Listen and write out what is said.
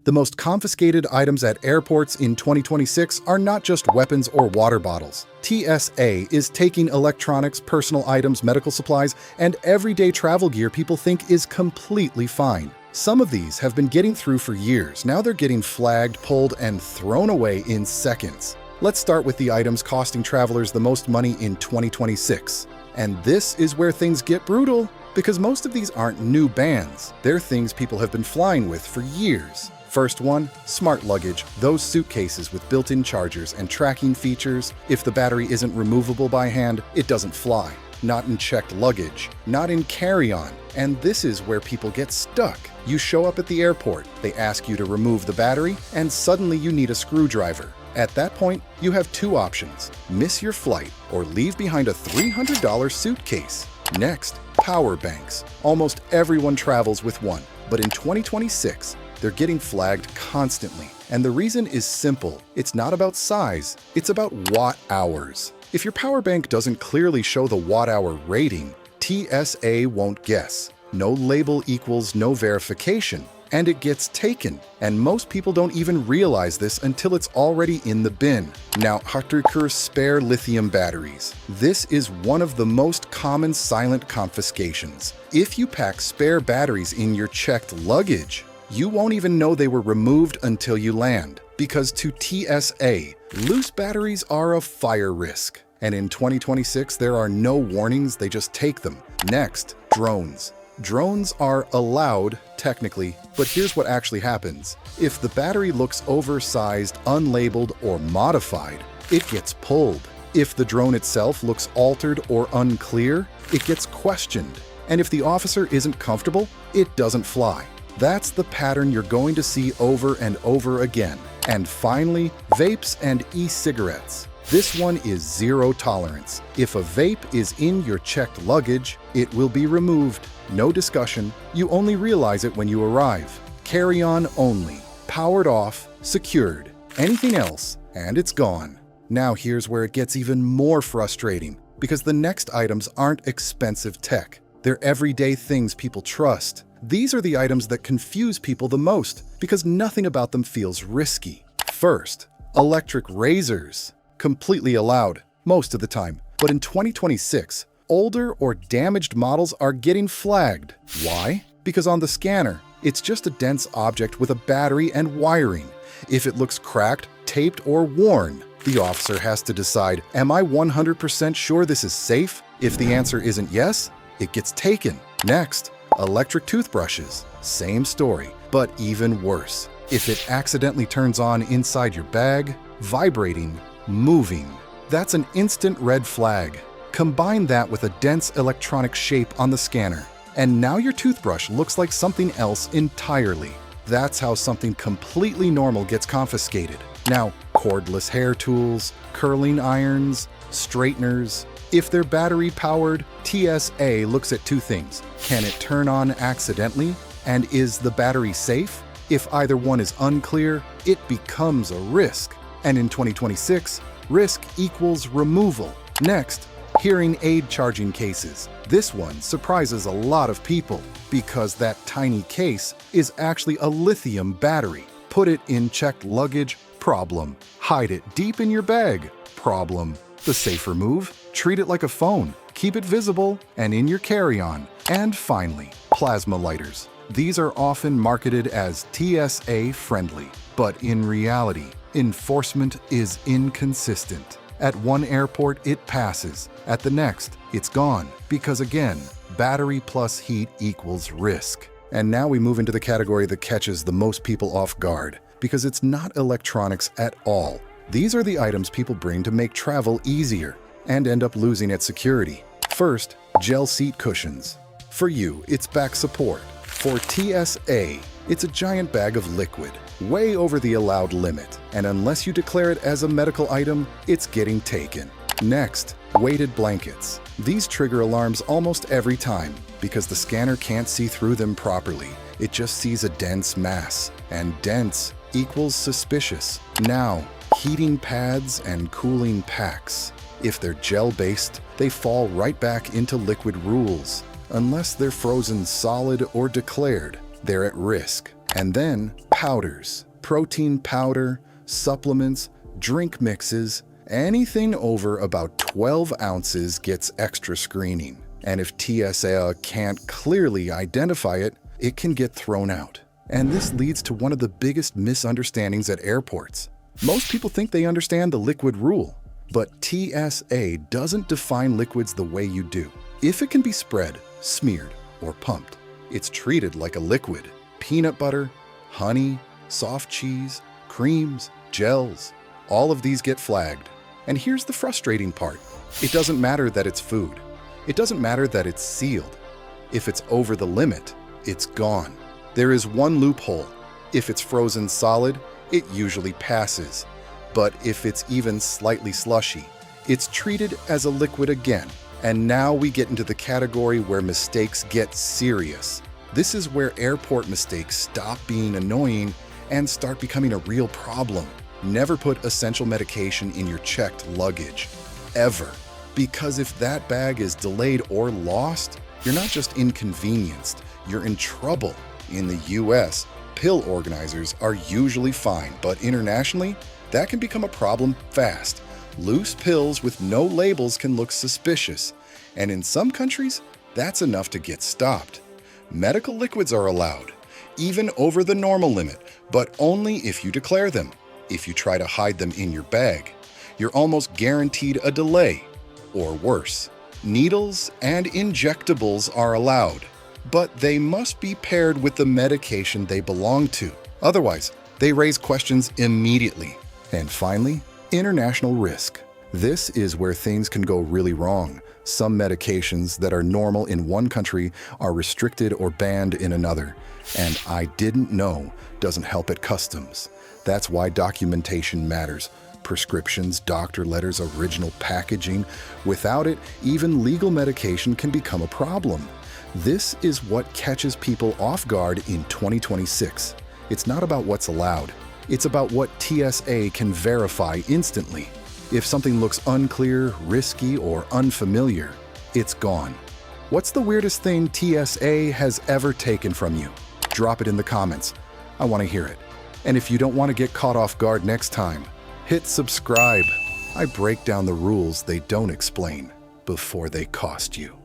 The most confiscated items at airports in 2026 are not just weapons or water bottles. TSA is taking electronics, personal items, medical supplies, and everyday travel gear people think is completely fine. Some of these have been getting through for years. Now they're getting flagged, pulled, and thrown away in seconds. Let's start with the items costing travelers the most money in 2026. And this is where things get brutal, because most of these aren't new bans. They're things people have been flying with for years. First one, smart luggage, those suitcases with built-in chargers and tracking features. If the battery isn't removable by hand, it doesn't fly. Not in checked luggage, not in carry-on. And this is where people get stuck. You show up at the airport, they ask you to remove the battery, and suddenly you need a screwdriver. At that point, you have two options: miss your flight or leave behind a $300 suitcase. Next, power banks. Almost everyone travels with one, but in 2026, they're getting flagged constantly. And the reason is simple. It's not about size, it's about watt hours. If your power bank doesn't clearly show the watt-hour rating, TSA won't guess. No label equals no verification, and it gets taken. And most people don't even realize this until it's already in the bin. Now, Hartrucker spare lithium batteries. This is one of the most common silent confiscations. If you pack spare batteries in your checked luggage, you won't even know they were removed until you land. Because to TSA, loose batteries are a fire risk. And in 2026, there are no warnings, they just take them. Next, drones. Drones are allowed, technically, but here's what actually happens. If the battery looks oversized, unlabeled, or modified, it gets pulled. If the drone itself looks altered or unclear, it gets questioned. And if the officer isn't comfortable, it doesn't fly. That's the pattern you're going to see over and over again. And finally, vapes and e-cigarettes. This one is zero tolerance. If a vape is in your checked luggage, it will be removed. No discussion. You only realize it when you arrive. Carry on only. Powered off, secured. Anything else, and it's gone. Now here's where it gets even more frustrating, because the next items aren't expensive tech. They're everyday things people trust. These are the items that confuse people the most, because nothing about them feels risky. First, electric razors. Completely allowed, most of the time. But in 2026, older or damaged models are getting flagged. Why? Because on the scanner, it's just a dense object with a battery and wiring. If it looks cracked, taped, or worn, the officer has to decide, am I 100% sure this is safe? If the answer isn't yes, it gets taken. Next, electric toothbrushes. Same story, but even worse. If it accidentally turns on inside your bag, vibrating, moving, that's an instant red flag. Combine that with a dense electronic shape on the scanner, and now your toothbrush looks like something else entirely. That's how something completely normal gets confiscated. Now, cordless hair tools, curling irons, straighteners. If they're battery powered, TSA looks at two things. Can it turn on accidentally? And is the battery safe? If either one is unclear, it becomes a risk. And in 2026, risk equals removal. Next, hearing aid charging cases. This one surprises a lot of people because that tiny case is actually a lithium battery. Put it in checked luggage, problem. Hide it deep in your bag, problem. The safer move, treat it like a phone. Keep it visible and in your carry-on. And finally, plasma lighters. These are often marketed as TSA friendly, but in reality, enforcement is inconsistent. At one airport, it passes. At the next, it's gone. Because again, battery plus heat equals risk. And now we move into the category that catches the most people off guard, because it's not electronics at all. These are the items people bring to make travel easier and end up losing at security. First, gel seat cushions. For you, it's back support. For TSA, it's a giant bag of liquid, way over the allowed limit, and unless you declare it as a medical item, it's getting taken. Next, weighted blankets. These trigger alarms almost every time because the scanner can't see through them properly. It just sees a dense mass, and dense equals suspicious. Now, heating pads and cooling packs. If they're gel-based, they fall right back into liquid rules. Unless they're frozen solid or declared, they're at risk. And then, powders, protein powder, supplements, drink mixes, anything over about 12 ounces gets extra screening. And if TSA can't clearly identify it, it can get thrown out. And this leads to one of the biggest misunderstandings at airports. Most people think they understand the liquid rule, but TSA doesn't define liquids the way you do. If it can be spread, smeared, or pumped, it's treated like a liquid. Peanut butter, honey, soft cheese, creams, gels, all of these get flagged. And here's the frustrating part. It doesn't matter that it's food. It doesn't matter that it's sealed. If it's over the limit, it's gone. There is one loophole. If it's frozen solid, it usually passes. But if it's even slightly slushy, it's treated as a liquid again. And now we get into the category where mistakes get serious. This is where airport mistakes stop being annoying and start becoming a real problem. Never put essential medication in your checked luggage, ever. Because if that bag is delayed or lost, you're not just inconvenienced, you're in trouble. In the US, pill organizers are usually fine, but internationally, that can become a problem fast. Loose pills with no labels can look suspicious, and in some countries, that's enough to get stopped. Medical liquids are allowed, even over the normal limit, but only if you declare them. If you try to hide them in your bag, you're almost guaranteed a delay, or worse. Needles and injectables are allowed, but they must be paired with the medication they belong to. Otherwise, they raise questions immediately. And finally, international risk. This is where things can go really wrong. Some medications that are normal in one country are restricted or banned in another. And I didn't know doesn't help at customs. That's why documentation matters. Prescriptions, doctor letters, original packaging. Without it, even legal medication can become a problem. This is what catches people off guard in 2026. It's not about what's allowed. It's about what TSA can verify instantly. If something looks unclear, risky, or unfamiliar, it's gone. What's the weirdest thing TSA has ever taken from you? Drop it in the comments. I want to hear it. And if you don't want to get caught off guard next time, hit subscribe. I break down the rules they don't explain before they cost you.